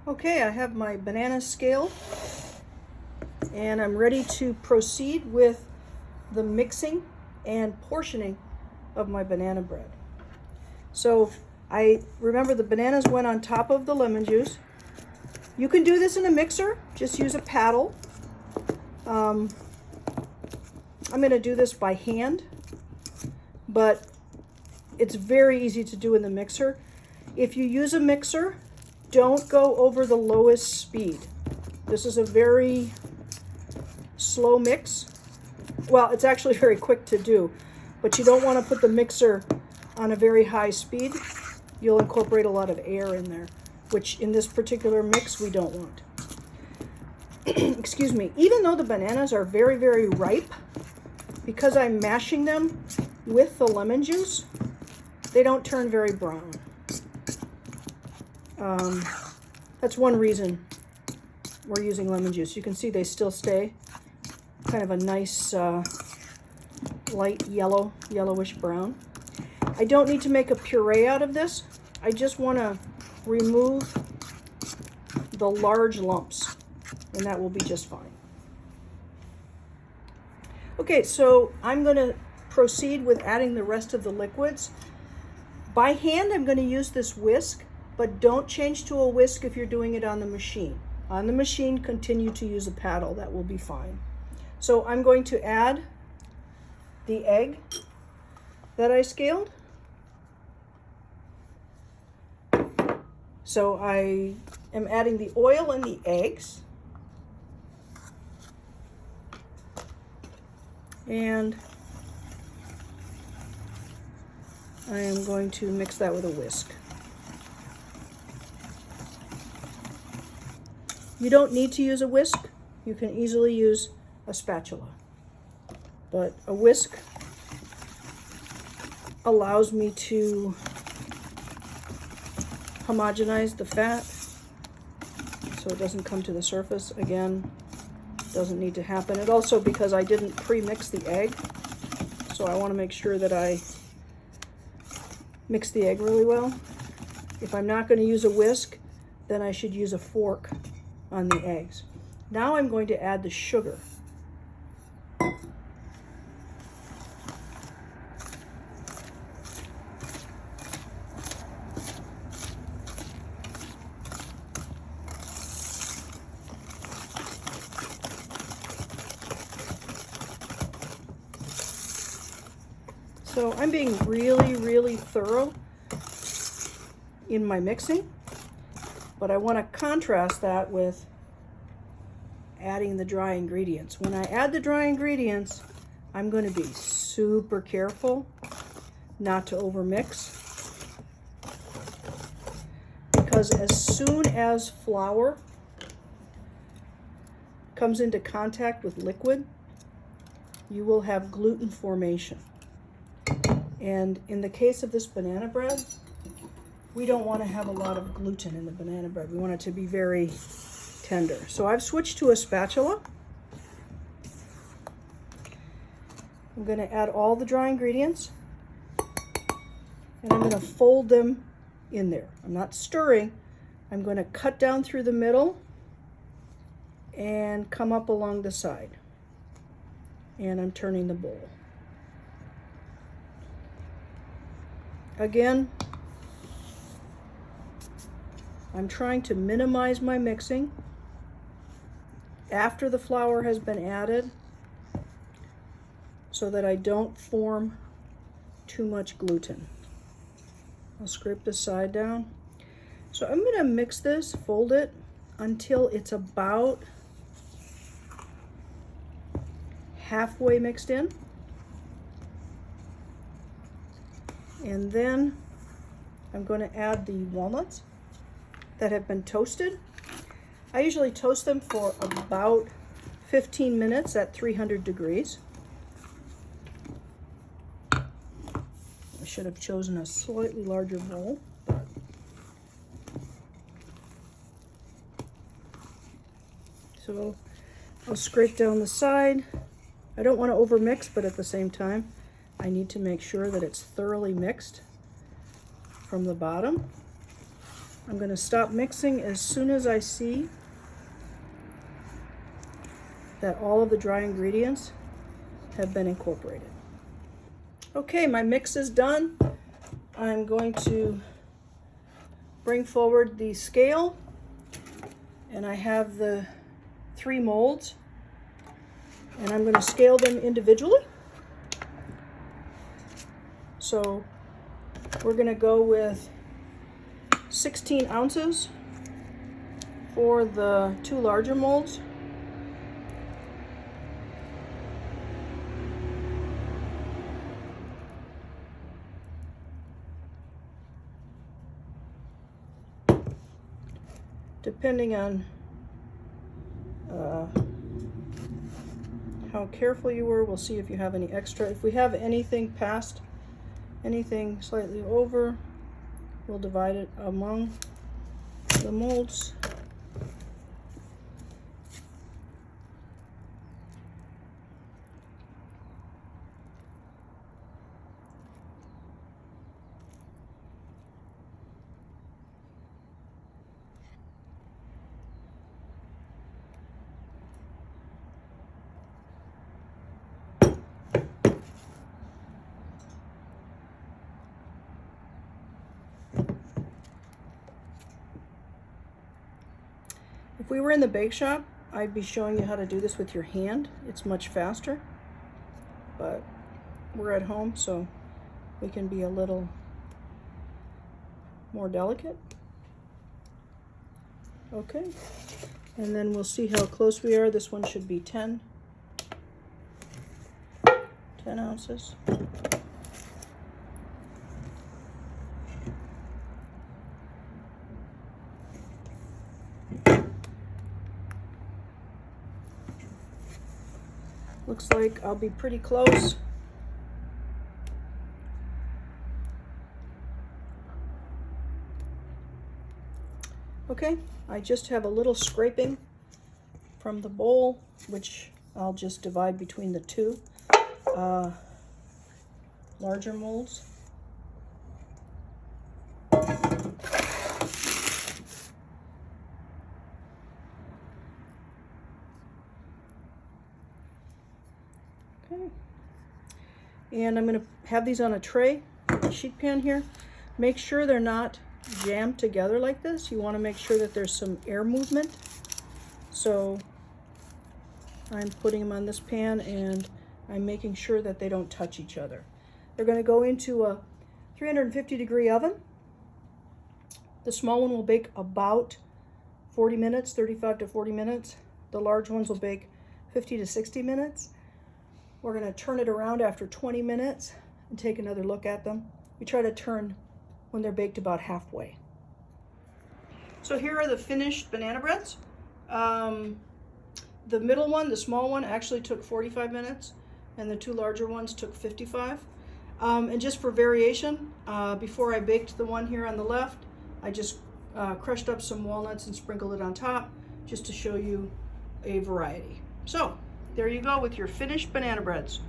Okay, I have my banana scaled and I'm ready to proceed with the mixing and portioning of my banana bread. So I remember the bananas went on top of the lemon juice. You can do this in a mixer, just use a paddle. I'm going to do this by hand, but it's very easy to do in the mixer. If you use a mixer, don't go over the lowest speed. This is a very slow mix. Well, it's actually very quick to do, but you don't want to put the mixer on a very high speed. You'll incorporate a lot of air in there, which in this particular mix we don't want. Excuse me. Even though the bananas are very, very ripe, because I'm mashing them with the lemon juice, they don't turn very brown. That's one reason we're using lemon juice. You can see they still stay kind of a nice light yellow, yellowish brown. I don't need to make a puree out of this. I just want to remove the large lumps, and that will be just fine. Okay, so I'm going to proceed with adding the rest of the liquids. By hand, I'm going to use this whisk, but don't change to a whisk if you're doing it on the machine. On the machine, continue to use a paddle. That will be fine. So I'm going to add the egg that I scaled. So I am adding the oil and the eggs. And I am going to mix that with a whisk. You don't need to use a whisk. You can easily use a spatula. But a whisk allows me to homogenize the fat so it doesn't come to the surface. Again, doesn't need to happen. And also because I didn't pre-mix the egg, so I want to make sure that I mix the egg really well. If I'm not going to use a whisk, then I should use a fork on the eggs. Now I'm going to add the sugar. So I'm being really, really thorough in my mixing, but I want to contrast that with adding the dry ingredients. When I add the dry ingredients, I'm going to be super careful not to overmix, because as soon as flour comes into contact with liquid, you will have gluten formation. And in the case of this banana bread, we don't want to have a lot of gluten in the banana bread. We want it to be very tender. So I've switched to a spatula. I'm going to add all the dry ingredients, and I'm going to fold them in there. I'm not stirring. I'm going to cut down through the middle and come up along the side. And I'm turning the bowl. Again, I'm trying to minimize my mixing after the flour has been added so that I don't form too much gluten. I'll scrape the side down. So I'm going to mix this, fold it until it's about halfway mixed in. And then I'm going to add the walnuts that have been toasted. I usually toast them for about 15 minutes at 300 degrees. I should have chosen a slightly larger bowl. So I'll scrape down the side. I don't want to overmix, but at the same time, I need to make sure that it's thoroughly mixed from the bottom. I'm going to stop mixing as soon as I see that all of the dry ingredients have been incorporated. Okay, my mix is done. I'm going to bring forward the scale, and I have the 3 molds, and I'm going to scale them individually. So we're going to go with 16 ounces for the 2 larger molds. Depending on how careful you were, we'll see if you have any extra. If we have anything past, anything slightly over, we'll divide it among the molds. If we were in the bake shop, I'd be showing you how to do this with your hand. It's much faster, but we're at home, so we can be a little more delicate. Okay, and then we'll see how close we are. This one should be 10 ounces. Looks like I'll be pretty close. Okay, I just have a little scraping from the bowl, which I'll just divide between the 2 larger molds. Okay, and I'm going to have these on a tray, a sheet pan here. Make sure they're not jammed together like this. You want to make sure that there's some air movement. So I'm putting them on this pan, and I'm making sure that they don't touch each other. They're going to go into a 350-degree oven. The small one will bake about 40 minutes, 35 to 40 minutes. The large ones will bake 50 to 60 minutes. We're going to turn it around after 20 minutes and take another look at them. We try to turn when they're baked about halfway. So here are the finished banana breads. The middle one, the small one, actually took 45 minutes, and the 2 larger ones took 55. And just for variation, before I baked the one here on the left, I just crushed up some walnuts and sprinkled it on top, just to show you a variety. So there you go with your finished banana breads.